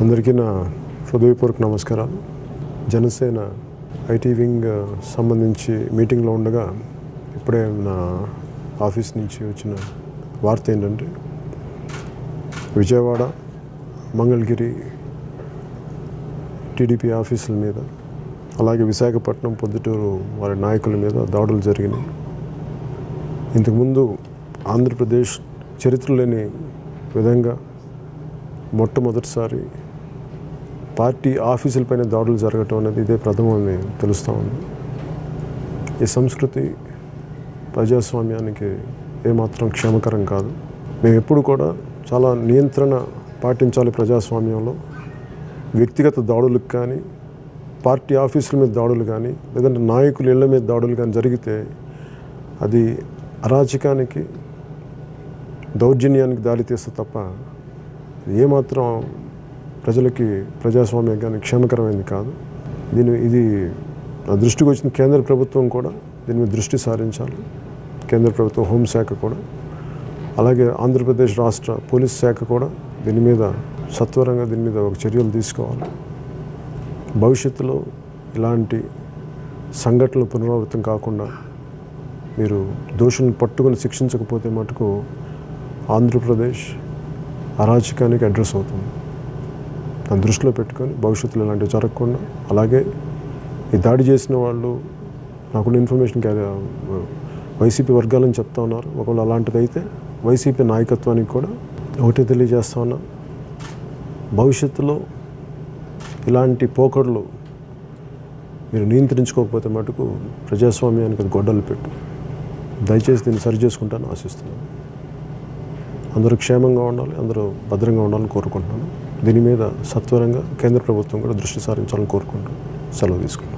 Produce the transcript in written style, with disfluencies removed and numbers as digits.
అందరికీ నా హృదయపూర్వక నమస్కారాలు. జనసేన ఐటీ వింగ్ సంబంధించి మీటింగ్లో ఉండగా ఇప్పుడే నా ఆఫీస్ నుంచి వచ్చిన వార్త ఏంటంటే విజయవాడ, మంగళగిరి టీడీపీ ఆఫీసుల మీద, అలాగే విశాఖపట్నం, పొద్దుటూరు వారి నాయకుల మీద దాడులు జరిగినాయి. ఇంతకుముందు ఆంధ్రప్రదేశ్ చరిత్ర లేని విధంగా మొట్టమొదటిసారి పార్టీ ఆఫీసులపైన దాడులు జరగటం అనేది ఇదే ప్రథమని తెలుస్తూ ఉంది. ఈ సంస్కృతి ప్రజాస్వామ్యానికి ఏమాత్రం క్షేమకరం కాదు. మేము ఎప్పుడు కూడా చాలా నియంత్రణ పాటించాలి. ప్రజాస్వామ్యంలో వ్యక్తిగత దాడులకు కానీ, పార్టీ ఆఫీసుల మీద దాడులు కానీ, లేదంటే నాయకుల ఇళ్ల మీద దాడులు కానీ జరిగితే అది అరాచకానికి, దౌర్జన్యానికి దారితీస్తే తప్ప ఏమాత్రం ప్రజలకి, ప్రజాస్వామ్యానికి క్షేమకరమైనది కాదు. ఇది నా దృష్టికి వచ్చిన కేంద్ర ప్రభుత్వం కూడా దీని మీద దృష్టి సారించాలి. కేంద్ర ప్రభుత్వం హోంశాఖ కూడా, అలాగే ఆంధ్రప్రదేశ్ రాష్ట్ర పోలీస్ శాఖ కూడా దీని మీద సత్వరంగా ఒక చర్యలు తీసుకోవాలి. భవిష్యత్తులో ఇలాంటి సంఘటనలు పునరావృతం కాకుండా మీరు దోషులను పట్టుకొని శిక్షించకపోతే మటుకు ఆంధ్రప్రదేశ్ అరాచకానికి అడ్రస్ అవుతుంది. దాన్ని దృష్టిలో పెట్టుకొని భవిష్యత్తులో ఇలాంటివి జరగకుండా, అలాగే ఈ దాడి చేసిన వాళ్ళు నాకున్న ఇన్ఫర్మేషన్ వైసీపీ వర్గాలని చెప్తా ఉన్నారు. ఒకవేళ అలాంటిది అయితే వైసీపీ నాయకత్వానికి కూడా ఒకటే తెలియజేస్తా ఉన్నా, భవిష్యత్తులో ఇలాంటి పోకడలు మీరు నియంత్రించుకోకపోతే మటుకు ప్రజాస్వామ్యానికి అది గొడ్డలు పెట్టు. దయచేసి దీన్ని సరి చేసుకుంటాను ఆశిస్తున్నాను. అందరూ క్షేమంగా ఉండాలి, అందరూ భద్రంగా ఉండాలని కోరుకుంటున్నాను. దీని మీద సత్వరంగా కేంద్ర ప్రభుత్వం కూడా దృష్టి సారించాలని కోరుకుంటూ సెలవు తీసుకుంటాను.